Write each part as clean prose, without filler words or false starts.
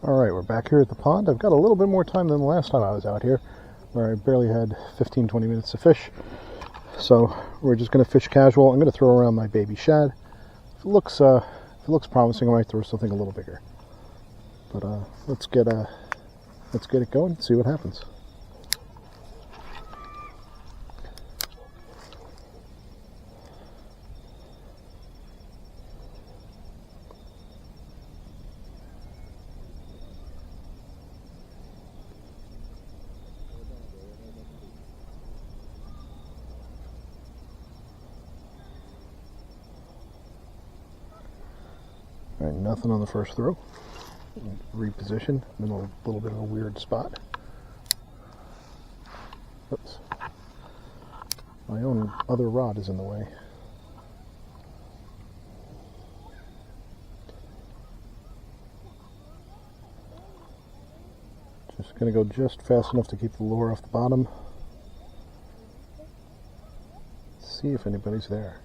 Alright, we're back here at the pond. I've got a little bit more time than the last time I was out here, where I barely had 15-20 minutes to fish. So we're just going to fish casual. I'm going to throw around my baby shad. If it looks promising, I might throw something a little bigger. But let's get it going and see what happens. Alright, nothing on the first throw. Reposition. I'm in a little bit of a weird spot. Oops. My own other rod is in the way. Just going to go just fast enough to keep the lure off the bottom. See if anybody's there.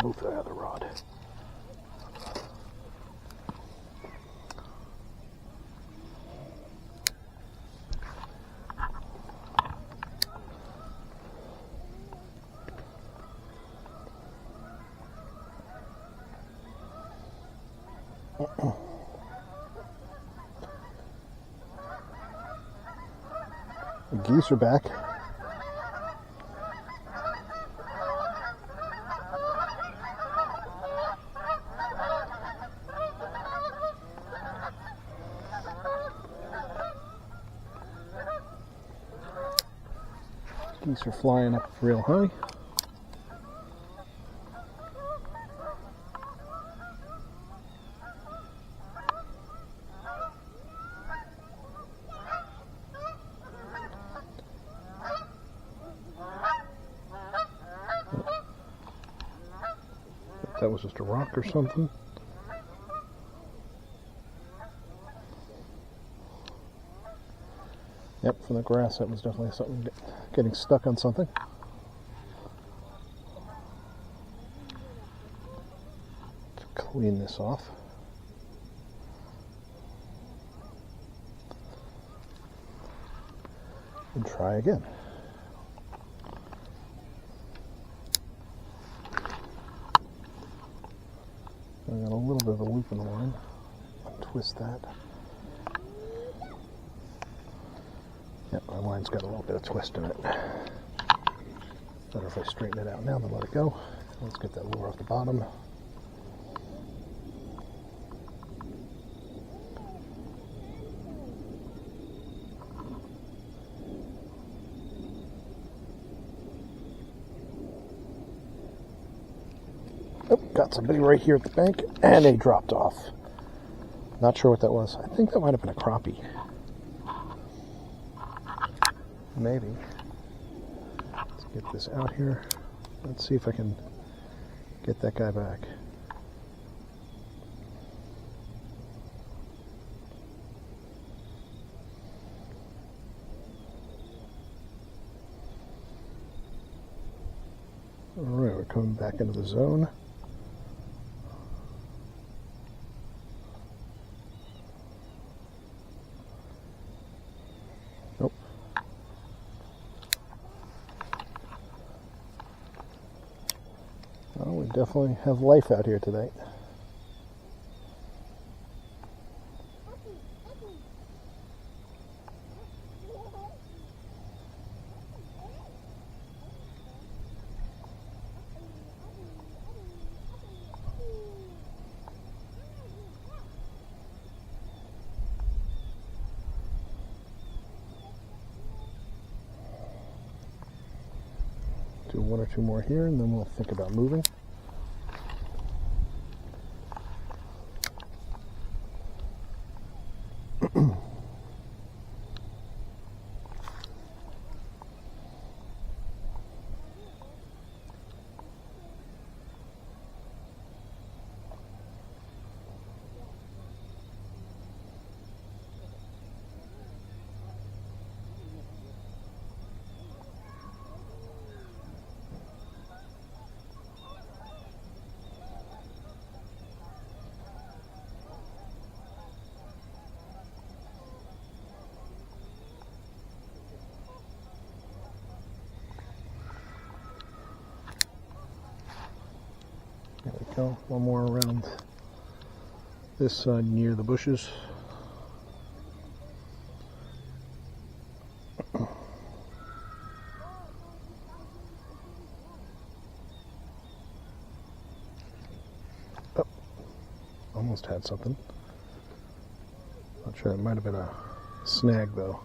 Move that other rod. The geese are back. Geese are flying up real high. That was just a rock or something. Yep, from the grass that was definitely something getting stuck on something. Clean this off. And try again. I got a little bit of a loop in the line. Twist that. Yep, my line's got a little bit of twist in it. Better if I straighten it out now than let it go. Let's get that lure off the bottom. Oh, got somebody right here at the bank, and they dropped off. Not sure what that was. I think that might have been a crappie. Maybe. Let's get this out here. Let's see if I can get that guy back. Alright, we're coming back into the zone. Nope. Well, we definitely have life out here today. Do one or two more here, and then we'll think about moving. go. One more around this side near the bushes. Oh, almost had something. Not sure, it might have been a snag though.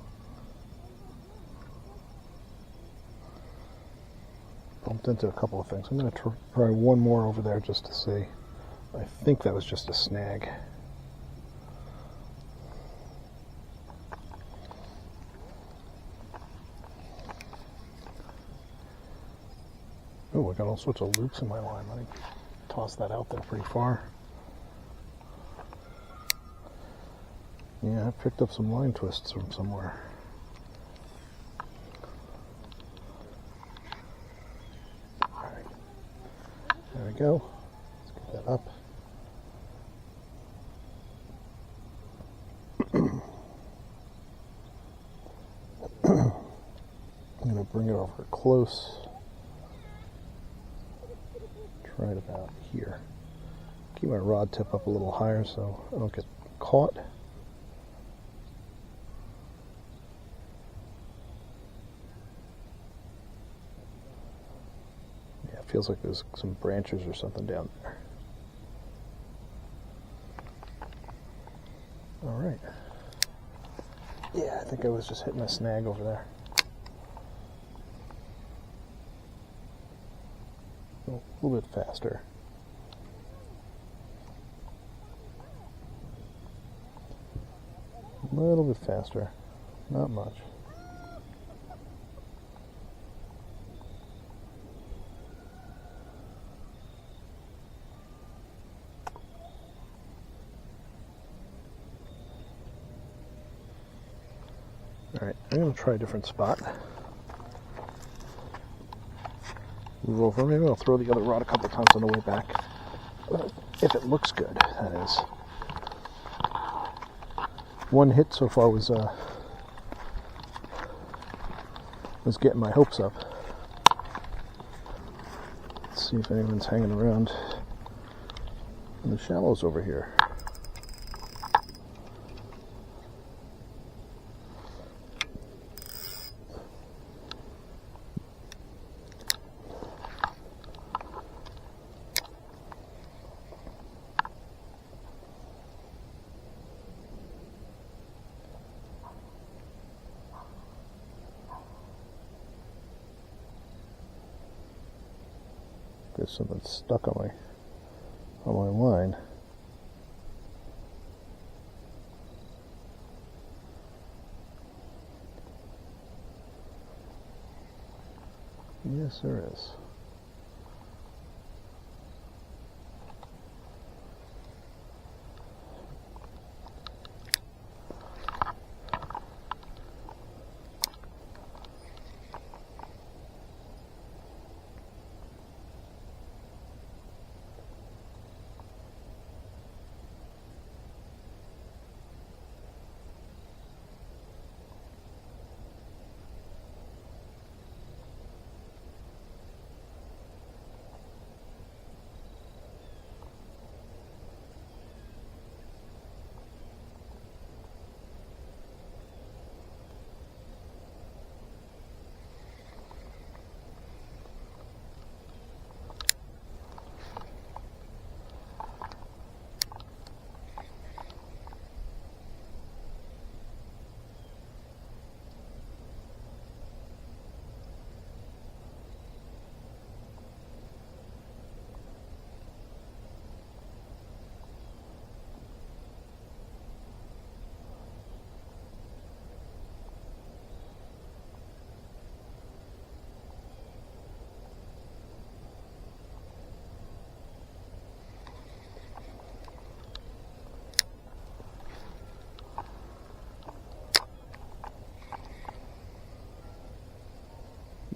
Bumped into a couple of things. I'm going to try one more over there just to see. I think that was just a snag. Oh, I got all sorts of loops in my line. Let me toss that out there pretty far. Yeah, I picked up some line twists from somewhere. Alright. There we go. Let's get that up. I'm going to bring it over close. Right about here. Keep my rod tip up a little higher so I don't get caught. Yeah, it feels like there's some branches or something down there. All right. Yeah, I think I was just hitting a snag over there. A little bit faster. A little bit faster. Not much. Alright, I'm going to try a different spot. Move over. Maybe I'll throw the other rod a couple of times on the way back. If it looks good, that is. One hit so far was getting my hopes up. Let's see if anyone's hanging around in the shallows over here. There's something stuck on my line. Yes, there is.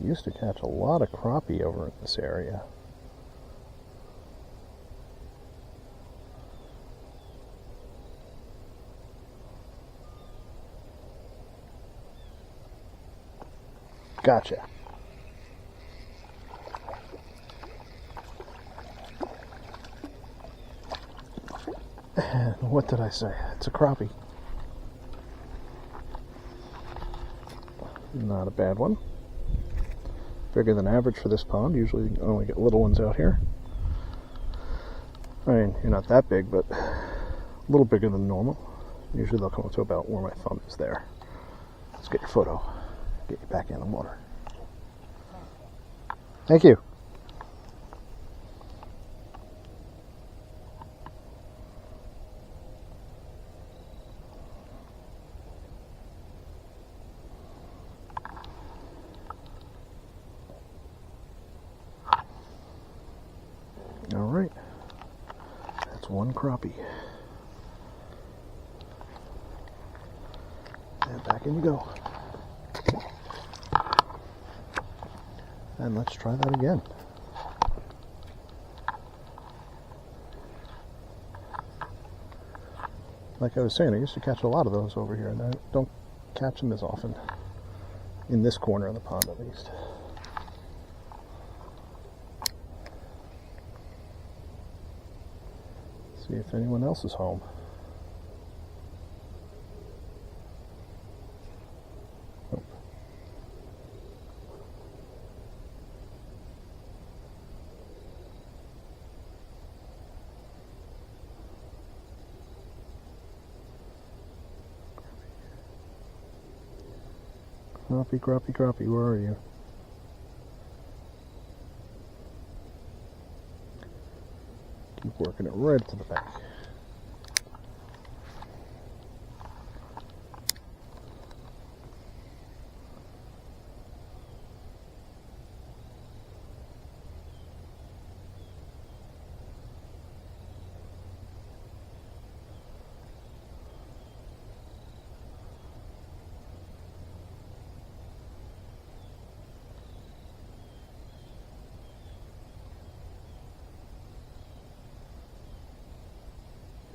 Used to catch a lot of crappie over in this area. Gotcha. And what did I say? It's a crappie. Not a bad one. Bigger than average for this pond. Usually you only get little ones out here. I mean, you're not that big, but a little bigger than normal. Usually they'll come up to about where my thumb is there. Let's get your photo. Get you back in the water. Thank you. All right. That's one crappie. And back in you go. And let's try that again. Like I was saying, I used to catch a lot of those over here, and I don't catch them as often. In this corner of the pond, at least. See if anyone else is home. Nope. Crappie, crappie, crappie, where are you? Keep working it right to the back.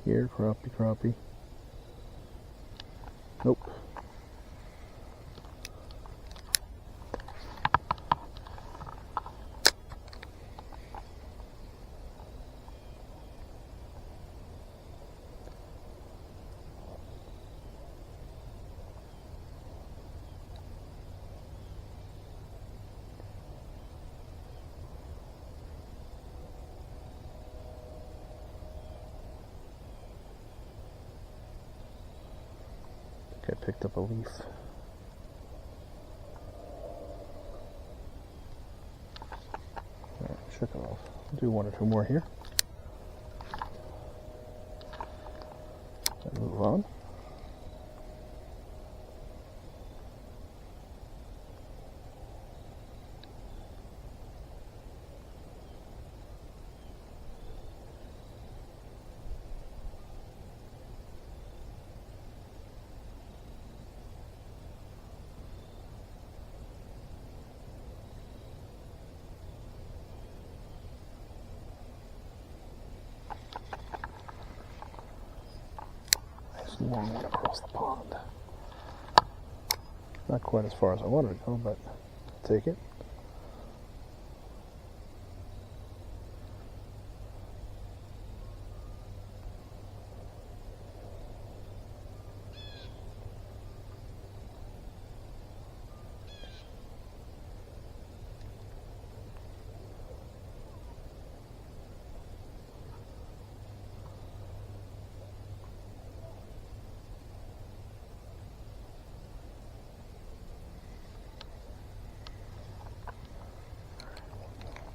Here, crappie, crappie. Nope. I picked up a leaf. Alright, shook it off. I'll do one or two more here. And move on. Long one across the pond. Not quite as far as I wanted to go, but I'll take it.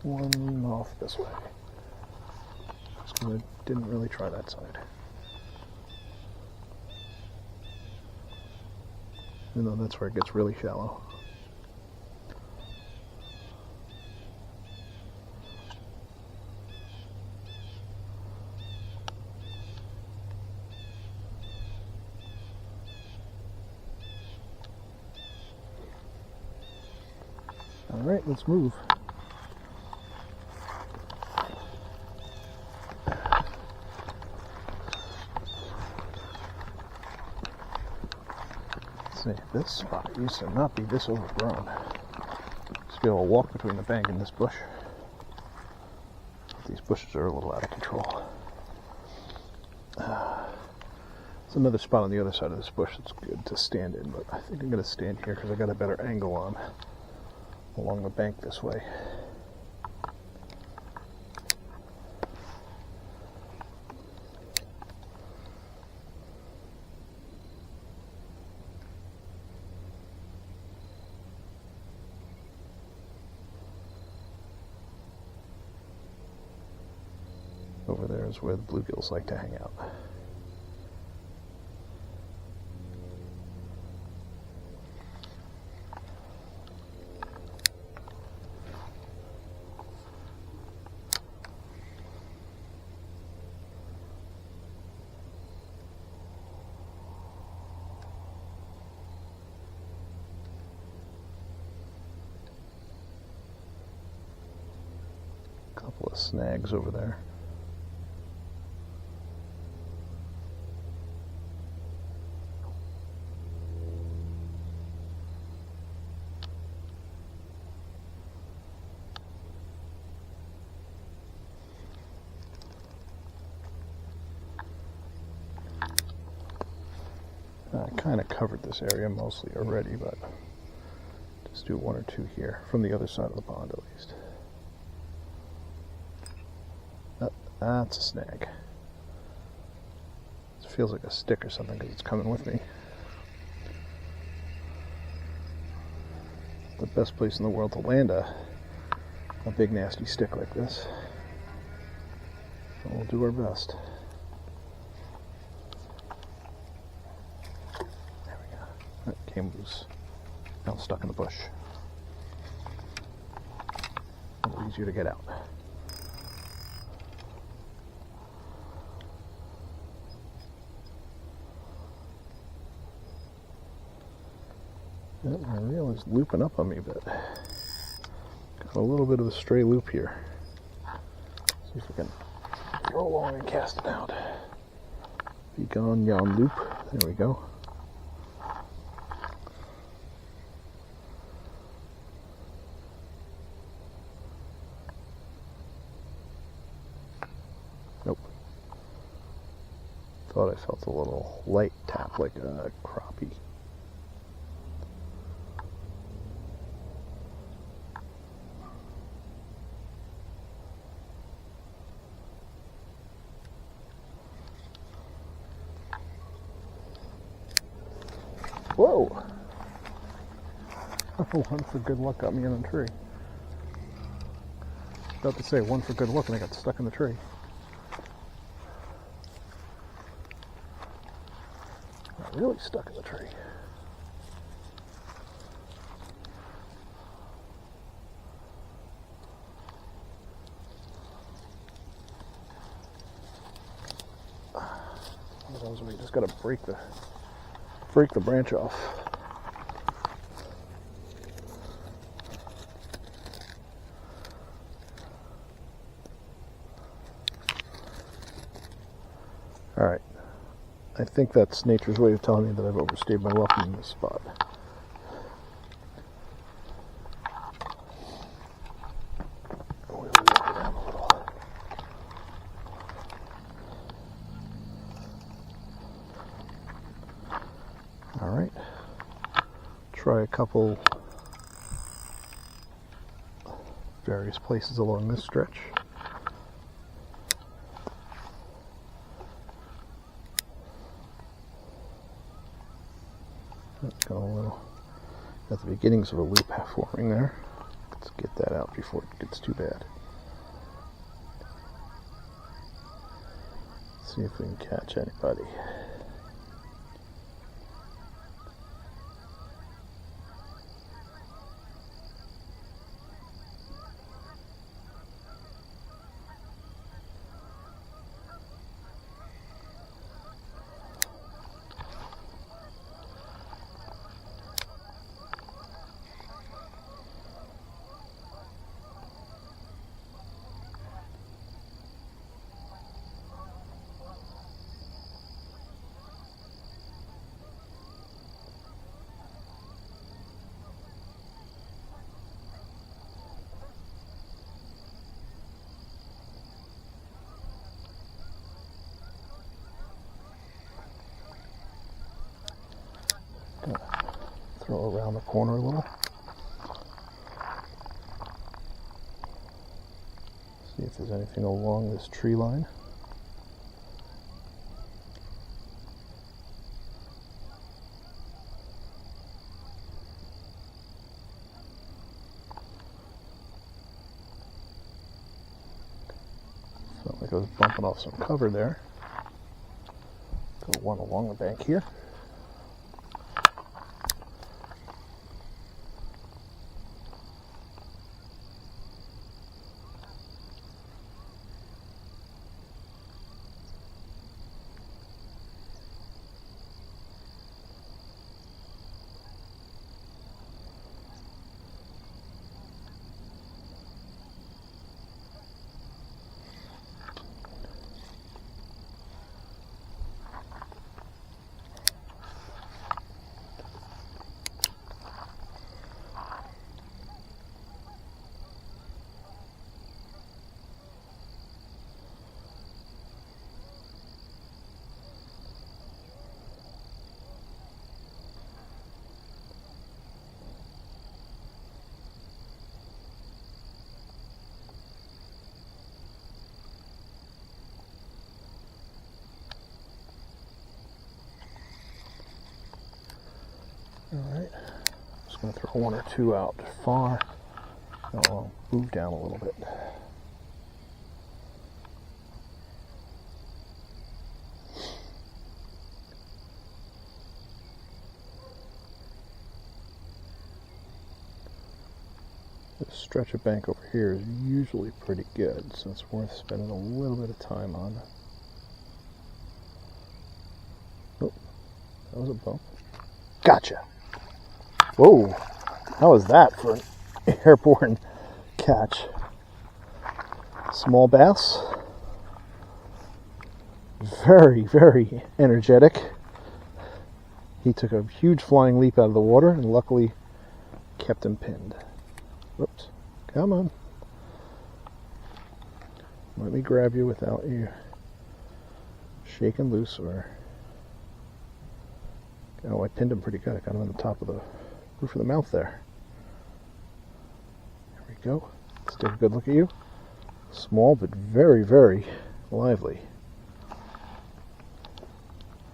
One off this way. I didn't really try that side. Even though that's where it gets really shallow. All right, let's move. This spot used to not be this overgrown. Just be able to walk between the bank and this bush. These bushes are a little out of control. There's another spot on the other side of this bush that's good to stand in, but I think I'm going to stand here because I got a better angle on along the bank this way. Over there is where the bluegills like to hang out. A couple of snags over there. I kind of covered this area mostly already, but just do one or two here from the other side of the pond at least. That's a snag. It feels like a stick or something because it's coming with me. The best place in the world to land a big nasty stick like this. So we'll do our best. There we go. That came loose. Now stuck in the bush. A little easier to get out. My reel is looping up on me, but got a little bit of a stray loop here. See if we can roll along and cast it out. Be gone, yon loop. There we go. Nope. Thought I felt a little light tap like a crappie. Whoa! One for good luck got me in a tree. About to say one for good luck and I got stuck in the tree. Got really stuck in the tree. One of those where you just gotta break the branch off. Alright. I think that's nature's way of telling me that I've overstayed my welcome in this spot. We'll walk around a little. Alright. Try a couple various places along this stretch. That's got a little, at the beginnings of a loop forming there. Let's get that out before it gets too bad. See if we can catch anybody. Throw around the corner a little. See if there's anything along this tree line. Felt like I was bumping off some cover there. Go one along the bank here. Alright, just going to throw one or two out far. I'll move down a little bit. This stretch of bank over here is usually pretty good, so it's worth spending a little bit of time on. Oh, that was a bump. Gotcha! Whoa, how was that for an airborne catch? Small bass. Very, very energetic. He took a huge flying leap out of the water and luckily kept him pinned. Whoops, come on. Let me grab you without you shaking loose or... Oh, I pinned him pretty good. I got him on the top of the roof of the mouth there. There we go. Let's take a good look at you. Small, but very, very lively.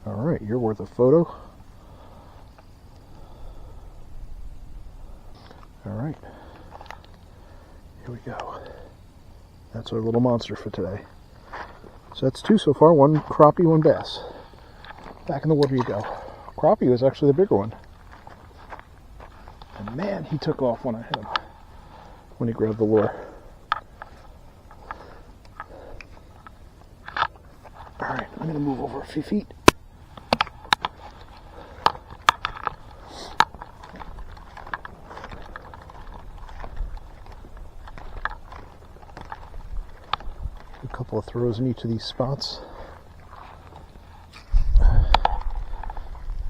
Alright, you're worth a photo. Alright. Here we go. That's our little monster for today. So that's two so far. One crappie, one bass. Back in the water you go. Crappie was actually the bigger one. And man, he took off when I hit him. When he grabbed the lure. Alright, I'm going to move over a few feet. A couple of throws in each of these spots.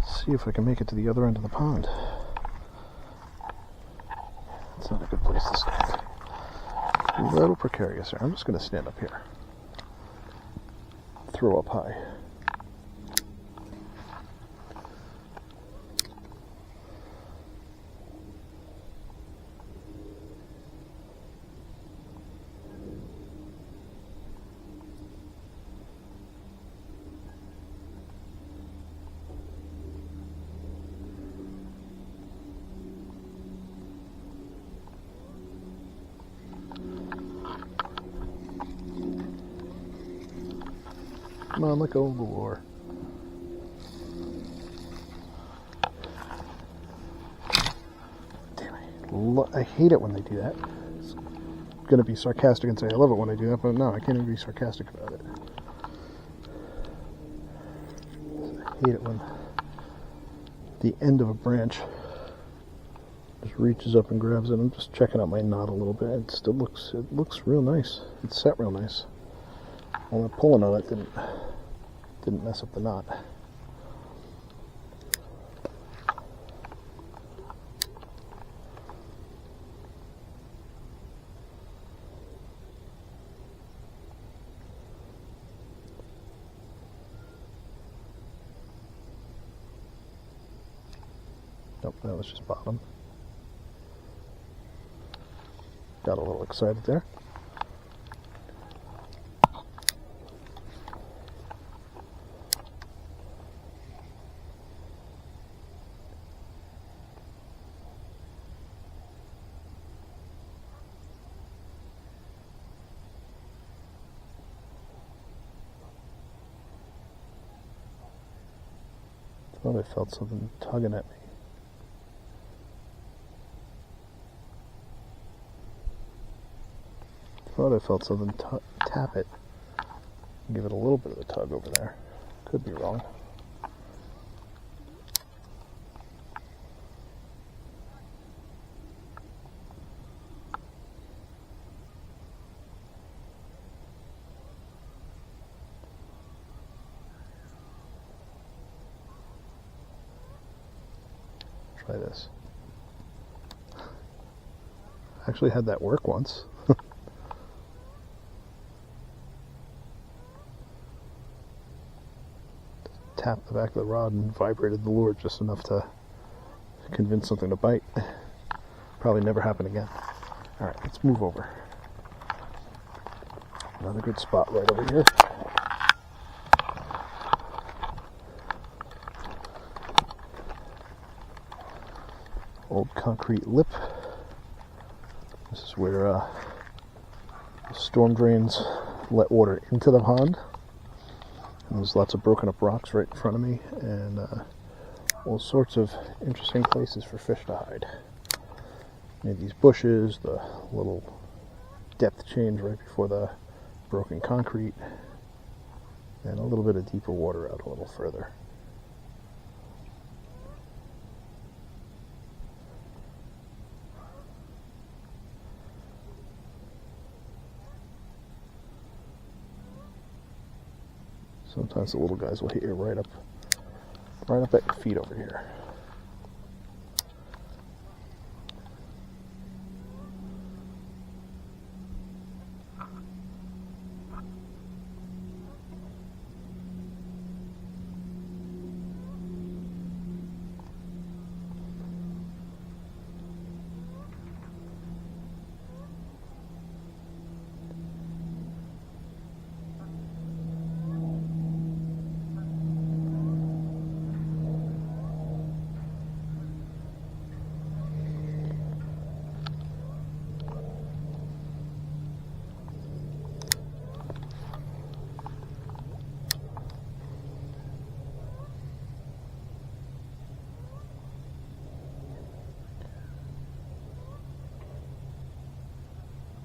See if I can make it to the other end of the pond. It's not a good place to stand. A little precarious here. I'm just going to stand up here. Throw up high. Come on, let go of the lure. Damn it. I hate it when they do that. It's going to be sarcastic and say I love it when they do that, but no, I can't even be sarcastic about it. I hate it when the end of a branch just reaches up and grabs it. I'm just checking out my knot a little bit. It looks real nice. It's set real nice. Well, the pulling on it didn't mess up the knot. Nope, that was just bottom. Got a little excited there. Thought I felt something tugging at me. Thought I felt something tap it. Give it a little bit of a tug over there. Could be wrong. Try this. I actually had that work once. Tapped the back of the rod and vibrated the lure just enough to convince something to bite. Probably never happen again. Alright, let's move over. Another good spot right over here. Old concrete lip. This is where the storm drains let water into the pond. And there's lots of broken up rocks right in front of me, and all sorts of interesting places for fish to hide. Maybe these bushes, the little depth change right before the broken concrete, and a little bit of deeper water out a little further. Sometimes the little guys will hit you right up at your feet over here.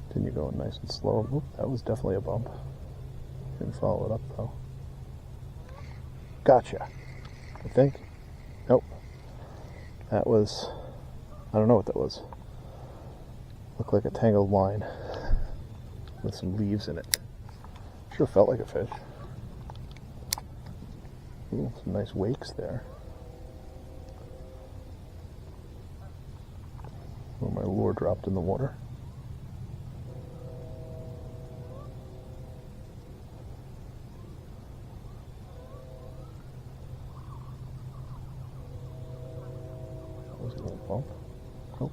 Continue going nice and slow. Oop, that was definitely a bump. Didn't follow it up though. Gotcha. I think. Nope. That was, I don't know what that was. Looked like a tangled line with some leaves in it. Sure felt like a fish. Ooh, some nice wakes there. Where my lure dropped in the water. That was a little bump. Nope.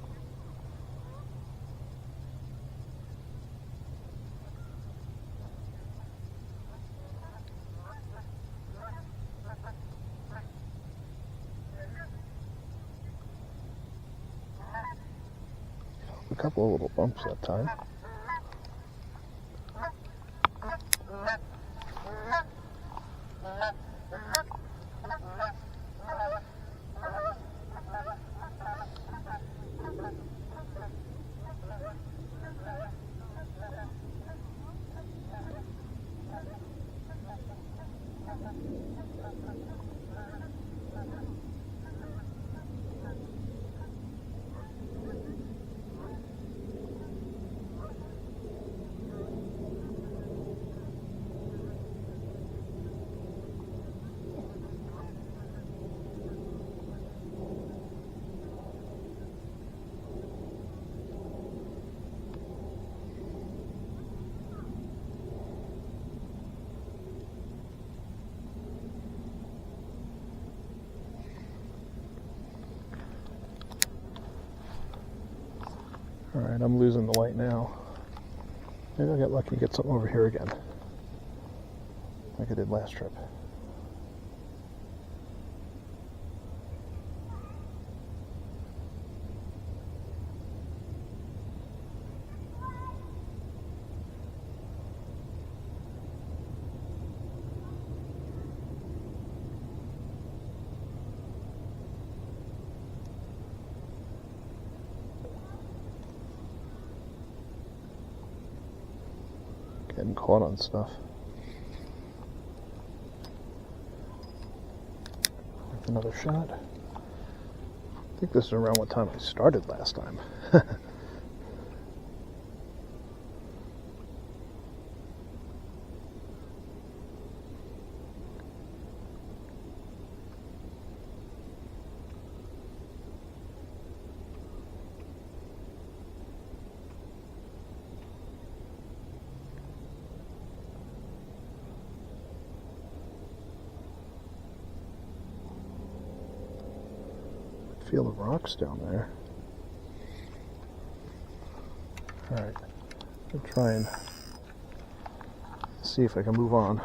A couple of little bumps that time. Alright, I'm losing the light now. Maybe I'll get lucky and get something over here again, like I did last trip. Getting caught on stuff. Another shot. I think this is around what time I started last time. Feel the rocks down there. Alright, I'll try and see if I can move on.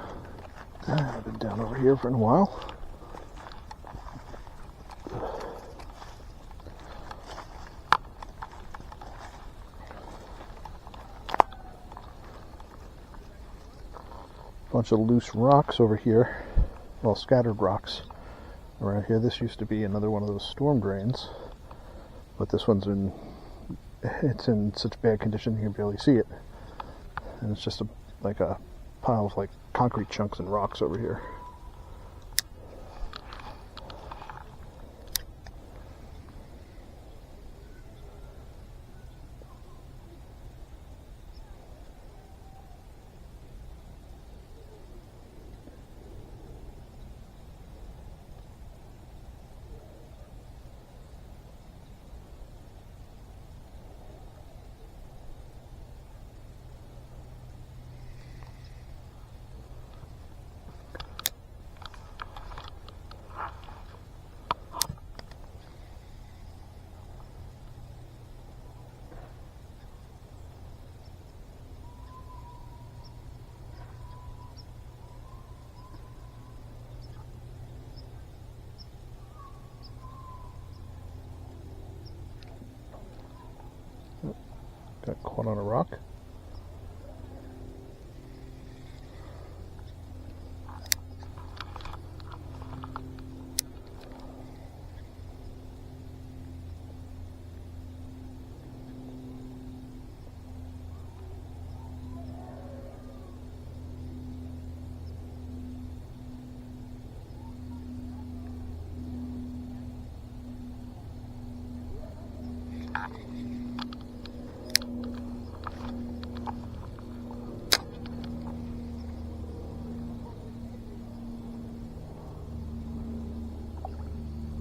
I've been down over here for a while. Bunch of loose rocks over here, well, scattered rocks around here. This used to be another one of those storm drains, but this one's it's in such bad condition you can barely see it, and it's just like a pile of like concrete chunks and rocks over here. Got caught on a rock.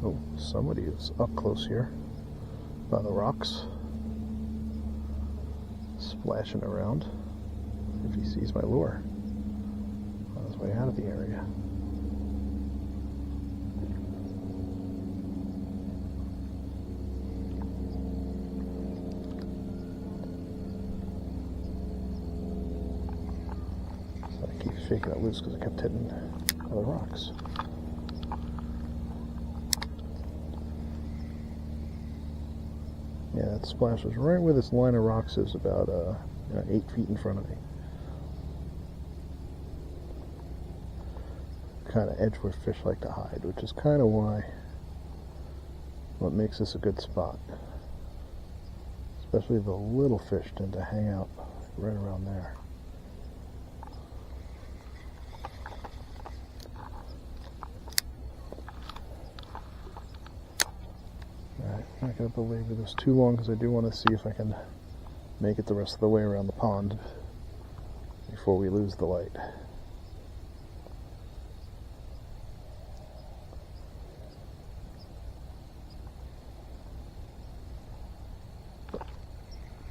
Oh, somebody is up close here by the rocks, splashing around. If he sees my lure on his way out of the area. So I keep shaking it loose because I kept hitting other rocks. Yeah, that splash was right where this line of rocks is, about 8 feet in front of me. Kind of edge where fish like to hide, which is kind of what makes this a good spot. Especially the little fish tend to hang out right around there. I'm not going to belabor this too long because I do want to see if I can make it the rest of the way around the pond before we lose the light.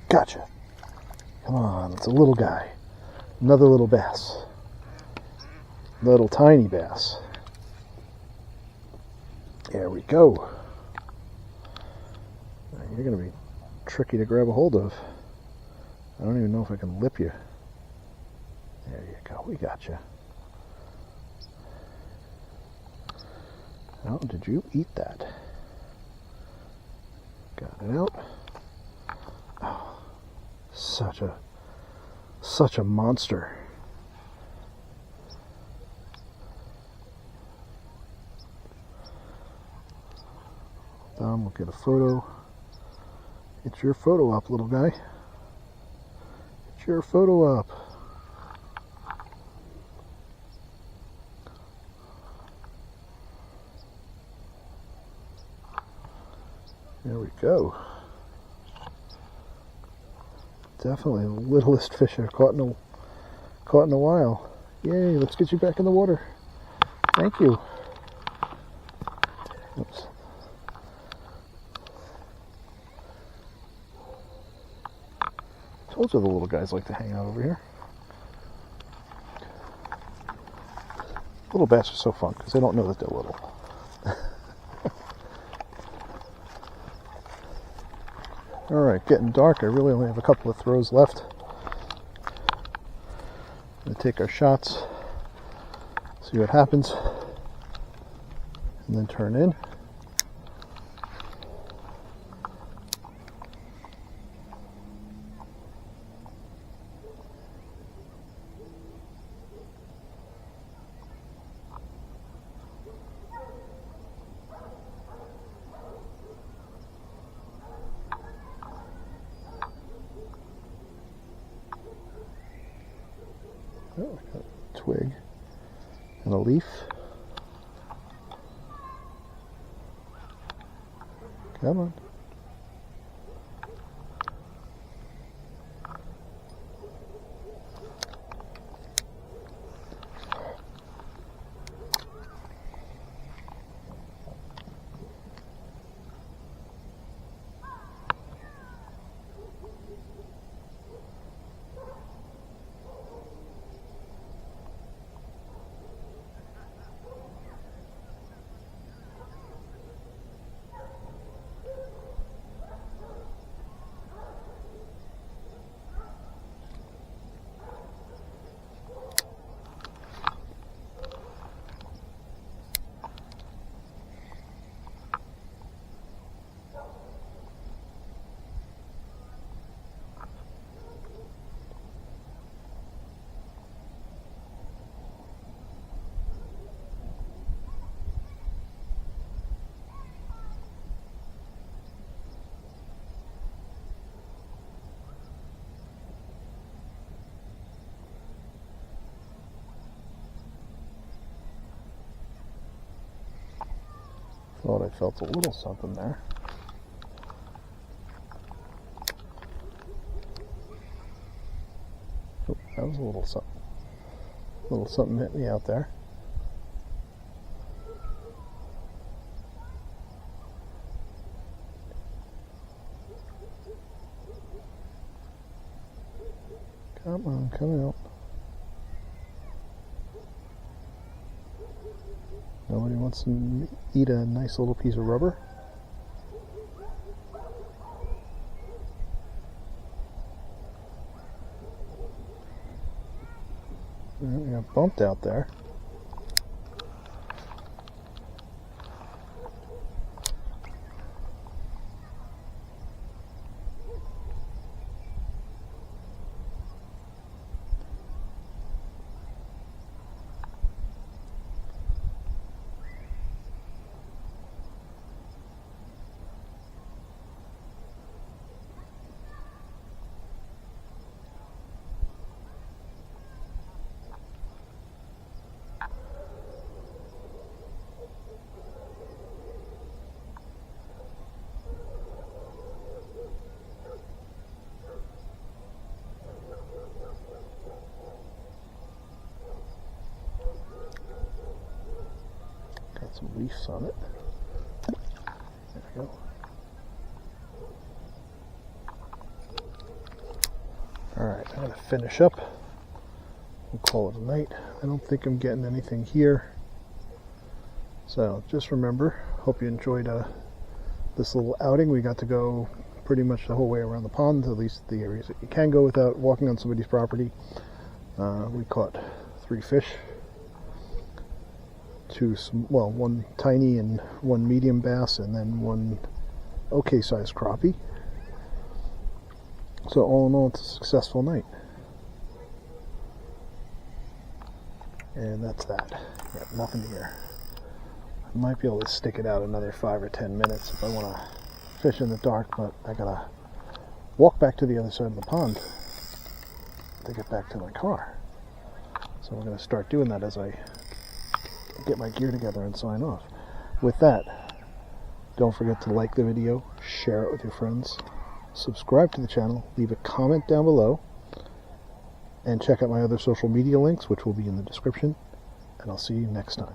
Gotcha. Come on, it's a little guy. Another little bass. Little tiny bass. There we go. You're going to be tricky to grab a hold of. I don't even know if I can lip you. There you go, we got you. Oh, did you eat that? Got it out. Oh, such a monster. We'll get a photo. Get your photo up, little guy. Get your photo up. There we go. Definitely the littlest fish I've caught in a while. Yay, let's get you back in the water. Thank you. Oops. Told you the little guys like to hang out over here. Little bass are so fun because they don't know that they're little. Alright, getting dark. I really only have a couple of throws left. I'm going to take our shots, see what happens, and then turn in. Oh, I got a twig and a leaf. Come on. Thought I felt a little something there. Oh, that was a little something. A little something hit me out there. Come on, come out. Nobody wants to eat a nice little piece of rubber? We got bumped out there. Some leaves on it. There we go. Alright, I'm going to finish up. We'll call it a night. I don't think I'm getting anything here. So just remember, hope you enjoyed this little outing. We got to go pretty much the whole way around the pond, at least the areas that you can go without walking on somebody's property. We caught 3 fish, one tiny and one medium bass, and then one okay sized crappie. So all in all, it's a successful night. And that's that. Got nothing here. I might be able to stick it out another 5 or 10 minutes if I want to fish in the dark, but I gotta walk back to the other side of the pond to get back to my car. So we're gonna start doing that as I get my gear together and sign off. With that, don't forget to like the video, share it with your friends, subscribe to the channel, leave a comment down below, and check out my other social media links, which will be in the description, and I'll see you next time.